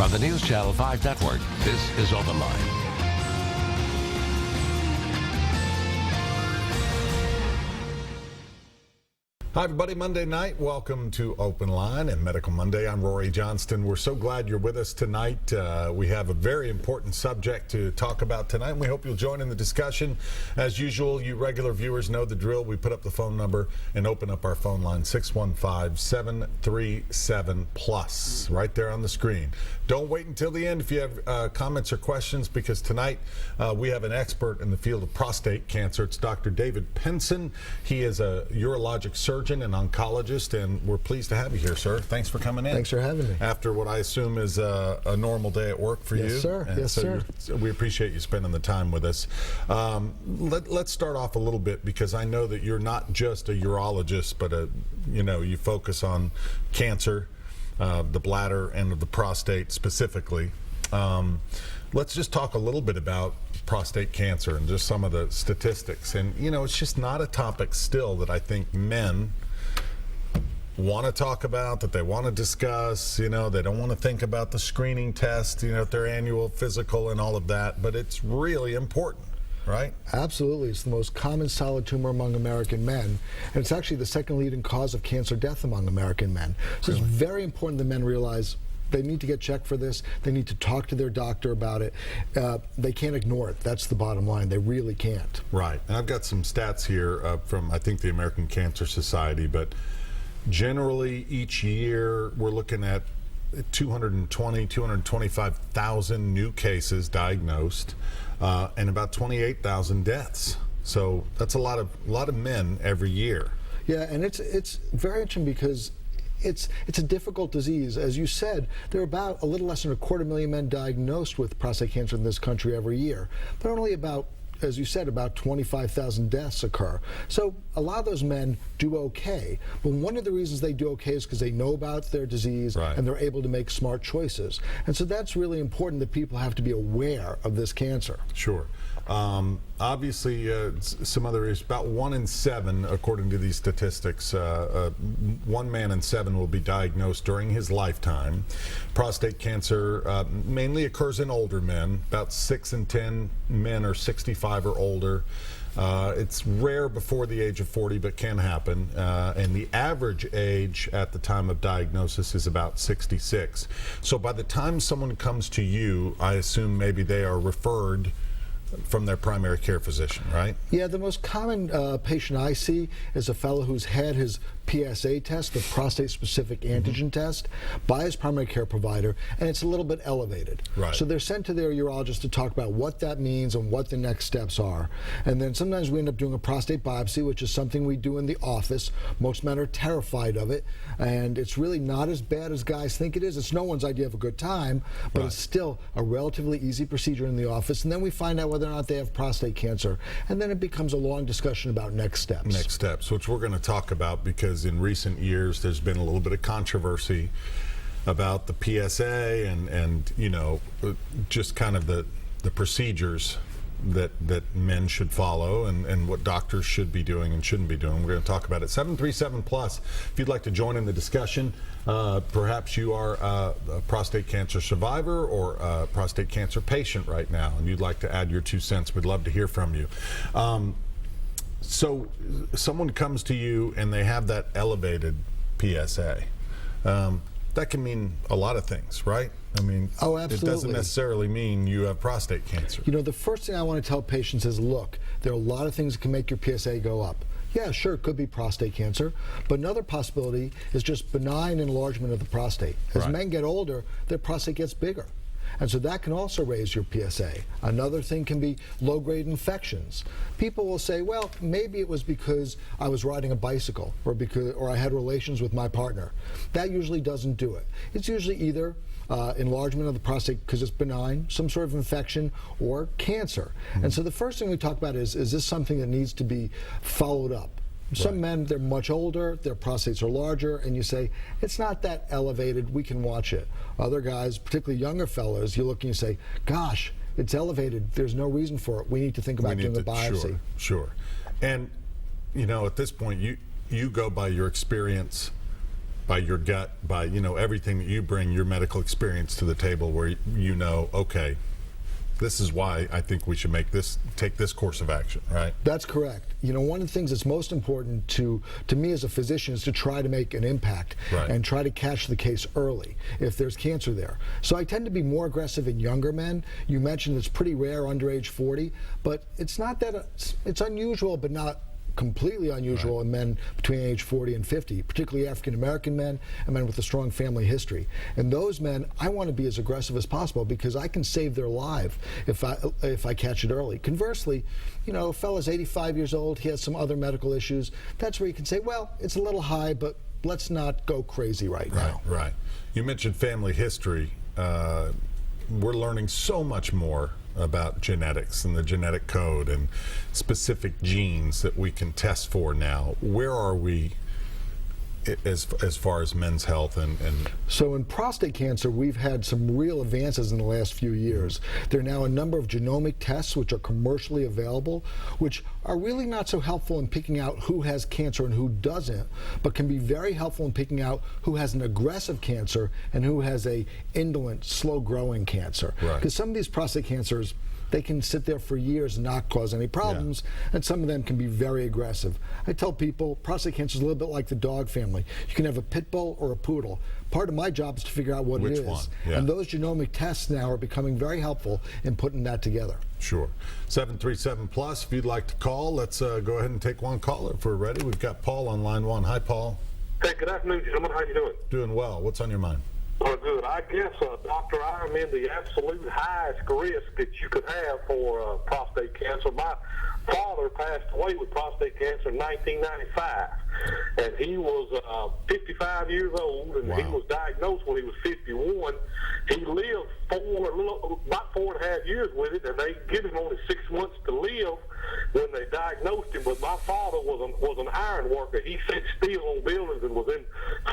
From the News Channel 5 Network, this is OpenLine. Hi everybody, Monday night. Welcome to Open Line and Medical Monday. I'm Rhori Johnston. We're so glad you're with us tonight. We have a very important subject to talk about tonight, and we hope you'll join in the discussion. As usual, you regular viewers know the drill. We put up the phone number and open up our phone line, 615-737-PLUS, right there on the screen. Don't wait until the end if you have comments or questions, because tonight we have an expert in the field of prostate cancer. It's Dr. David Penson. He is a urologic surgeon and oncologist, and we're pleased to have you here, sir. Thanks for coming in. Thanks for having me. After what I assume is a normal day at work for you. Yes, sir. And yes, so sir. We appreciate you spending the time with us. Let's start off a little bit, because I know that you're not just a urologist, but you focus on cancer, the bladder and the prostate specifically. Let's just talk a little bit about prostate cancer and just some of the statistics. And, it's just not a topic still that I think men want to talk about, that they want to discuss. They don't want to think about the screening test, their annual physical and all of that. But it's really important, right? Absolutely. It's the most common solid tumor among American men, and it's actually the second leading cause of cancer death among American men. So It's very important that men realize they need to get checked for this. They need to talk to their doctor about it. They can't ignore it. That's the bottom line. They really can't. Right. And I've got some stats here from, I think, the American Cancer Society, but generally each year we're looking at 225,000 new cases diagnosed and about 28,000 deaths. So that's a lot of men every year. Yeah, and it's very interesting because it's a difficult disease. As you said, there are about a little less than 250,000 men diagnosed with prostate cancer in this country every year, but only about, as you said, about 25,000 deaths occur. So a lot of those men do okay, but one of the reasons they do okay is because they know about their disease, right, and they're able to make smart choices. And so that's really important, that people have to be aware of this cancer. Sure. Obviously, some other issues. About 1 in 7, according to these statistics, 1 man in 7 will be diagnosed during his lifetime. Prostate cancer mainly occurs in older men. About 6 in 10 men are 65 or older. It's rare before the age of 40, but can happen. And the average age at the time of diagnosis is about 66. So by the time someone comes to you, I assume maybe they are referred from their primary care physician, right? Yeah, the most common patient I see is a fellow who's had his PSA test, the prostate-specific antigen test, by his primary care provider, and it's a little bit elevated. Right. So they're sent to their urologist to talk about what that means and what the next steps are. And then sometimes we end up doing a prostate biopsy, which is something we do in the office. Most men are terrified of it, and it's really not as bad as guys think it is. It's no one's idea of a good time, but right, it's still a relatively easy procedure in the office. And then we find out whether or not they have prostate cancer, and then it becomes a long discussion about next steps. Next steps, which we're going to talk about, because in recent years there's been a little bit of controversy about the PSA and just kind of the procedures that men should follow and what doctors should be doing and shouldn't be doing. We're going to talk about it. 737-PLUS, if you'd like to join in the discussion. Perhaps you are a prostate cancer survivor or a prostate cancer patient right now, and you'd like to add your 2 cents. We'd love to hear from you. So someone comes to you and they have that elevated PSA. That can mean a lot of things, right? I mean, oh, absolutely. It doesn't necessarily mean you have prostate cancer. The first thing I want to tell patients is, look, there are a lot of things that can make your PSA go up. Yeah, sure, it could be prostate cancer, but another possibility is just benign enlargement of the prostate. As men get older, their prostate gets bigger. And so that can also raise your PSA. Another thing can be low-grade infections. People will say, well, maybe it was because I was riding a bicycle or I had relations with my partner. That usually doesn't do it. It's usually either enlargement of the prostate because it's benign, some sort of infection, or cancer. Mm-hmm. And so the first thing we talk about is this something that needs to be followed up? Some men, they're much older, their prostates are larger, and you say, it's not that elevated, we can watch it. Other guys, particularly younger fellows, you look and you say, gosh, it's elevated, there's no reason for it, we need to think about doing a biopsy. Sure. And, at this point, you go by your experience by your gut, by everything that you bring, your medical experience to the table, where okay, this is why I think we should take this course of action, right? That's correct. One of the things that's most important to me as a physician is to try to make an impact and try to catch the case early if there's cancer there. So I tend to be more aggressive in younger men. You mentioned it's pretty rare under age 40, but it's not that it's unusual, but not completely unusual in men between age 40 and 50, particularly African American men and men with a strong family history. And those men, I want to be as aggressive as possible because I can save their life if I catch it early. Conversely, a fella's 85 years old, he has some other medical issues. That's where you can say, well, it's a little high, but let's not go crazy right now. Right. You mentioned family history. We're learning so much more about genetics and the genetic code and specific genes that we can test for now. Where are we as far as men's health and So in prostate cancer, we've had some real advances in the last few years. There are now a number of genomic tests which are commercially available, which are really not so helpful in picking out who has cancer and who doesn't, but can be very helpful in picking out who has an aggressive cancer and who has a indolent, slow-growing cancer. Because some of these prostate cancers, they can sit there for years and not cause any problems, and some of them can be very aggressive. I tell people prostate cancer is a little bit like the dog family. You can have a pit bull or a poodle. Part of my job is to figure out which it is. And those genomic tests now are becoming very helpful in putting that together. Sure. 737+, if you'd like to call, let's go ahead and take one caller if we're ready. We've got Paul on line 1. Hi, Paul. Hey, good afternoon, gentlemen. How you doing? Doing well. What's on your mind? Oh, good. I guess, Doctor, I am in the absolute highest risk that you could have for prostate cancer. My father passed away with prostate cancer in 1995, and he was 55 years old, and he was diagnosed when he was 51. He lived about 4.5 years with it, and they give him only 6 months to live when they diagnosed him. But my father was an iron worker. He set steel on buildings and was in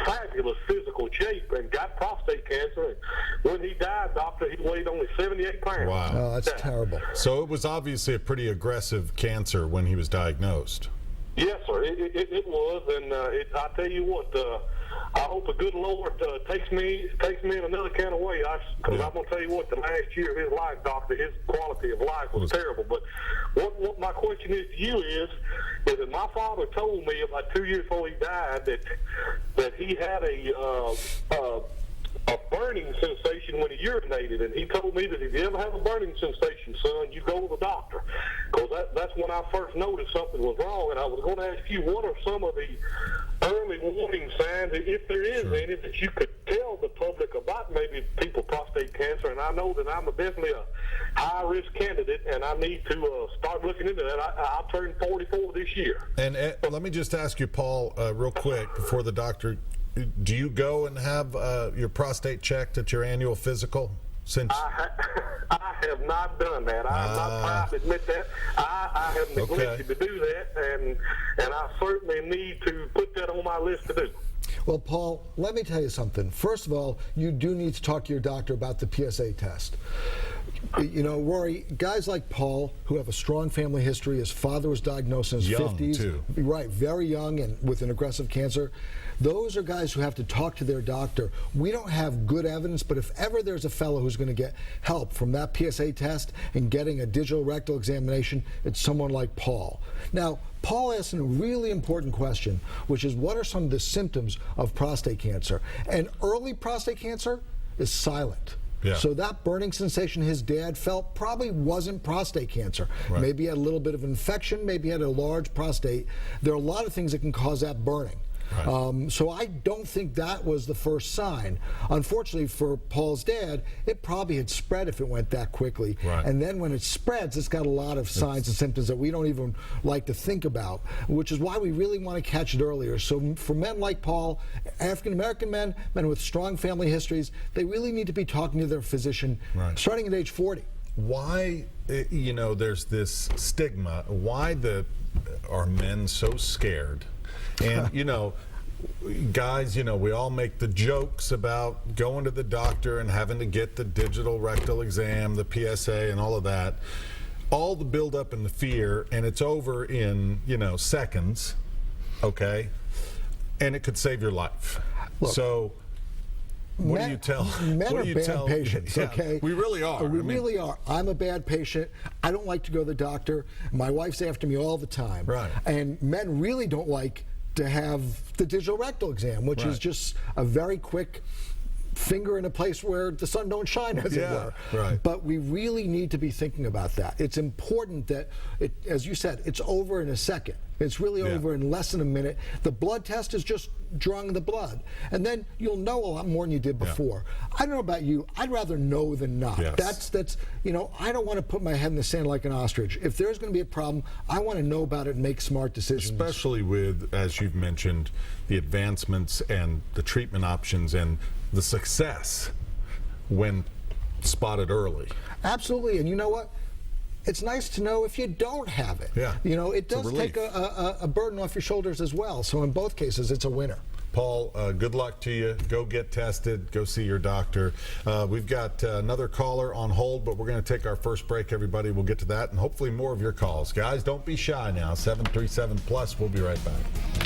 fabulous physical shape and got prostate cancer. And when he died, doctor, he weighed only 78 pounds. Wow. Oh, that's terrible. So it was obviously a pretty aggressive cancer when he was diagnosed. Yes, sir. It was, and I tell you what, I hope the good Lord takes me in another kind of way. Because I'm gonna tell you what, the last year of his life, doctor, his quality of life was terrible. But what my question is to you is that my father told me about 2 years before he died that he had a burning sensation when he urinated, and he told me that if you ever have a burning sensation, son, you go to the doctor, because that's when I first noticed something was wrong. And I was going to ask you, what are some of the early warning signs, if there is any, that you could tell the public about maybe people prostate cancer? And I know that I'm definitely a high-risk candidate, and I need to start looking into that. I'll turn 44 this year. And let me just ask you, Paul, real quick, before the doctor, do you go and have your prostate checked at your annual physical? I have not done that. I'm not proud to admit that. I have neglected to do that, and I certainly need to put that on my list to do. Well, Paul, let me tell you something. First of all, you do need to talk to your doctor about the PSA test. Rhori, guys like Paul, who have a strong family history, his father was diagnosed in his 50s. Too. Right, very young and with an aggressive cancer. Those are guys who have to talk to their doctor. We don't have good evidence, but if ever there's a fellow who's going to get help from that PSA test and getting a digital rectal examination, it's someone like Paul. Now, Paul asked a really important question, which is what are some of the symptoms of prostate cancer? And early prostate cancer is silent. So that burning sensation his dad felt probably wasn't prostate cancer. Maybe he had a little bit of infection, maybe he had a large prostate. There are a lot of things that can cause that burning. So I don't think that was the first sign. Unfortunately for Paul's dad, it probably had spread if it went that quickly. And then when it spreads, it's got a lot of signs and symptoms that we don't even like to think about, which is why we really want to catch it earlier. So for men like Paul, African American men, men with strong family histories, they really need to be talking to their physician starting at age 40. Why, there's this stigma. Why are men so scared? And, guys, we all make the jokes about going to the doctor and having to get the digital rectal exam, the PSA, and all of that. All the buildup and the fear, and it's over in, seconds, okay? And it could save your life. Look, so what do you tell? Men what are do you bad tell? patients, Yeah, okay? we really are. We really are. I'm a bad patient. I don't like to go to the doctor. My wife's after me all the time. Right. And men really don't like to have the digital rectal exam, which is just a very quick finger in a place where the sun don't shine, as it were. Right. But we really need to be thinking about that. It's important that, as you said, it's over in a second. It's really over in less than a minute. The blood test is just drawing the blood. And then you'll know a lot more than you did before. I don't know about you. I'd rather know than not. Yes. That's you know, I don't want to put my head in the sand like an ostrich. If there's going to be a problem, I want to know about it and make smart decisions. Especially with, as you've mentioned, the advancements and the treatment options and the success when spotted early. Absolutely. And you know what? It's nice to know if you don't have it. Yeah. You know, it It's a does relief. take a burden off your shoulders as well. So in both cases, it's a winner. Paul, good luck to you. Go get tested. Go see your doctor. We've got another caller on hold, but we're going to take our first break, everybody. We'll get to that and hopefully more of your calls. Guys, don't be shy now. 737 plus. We'll be right back.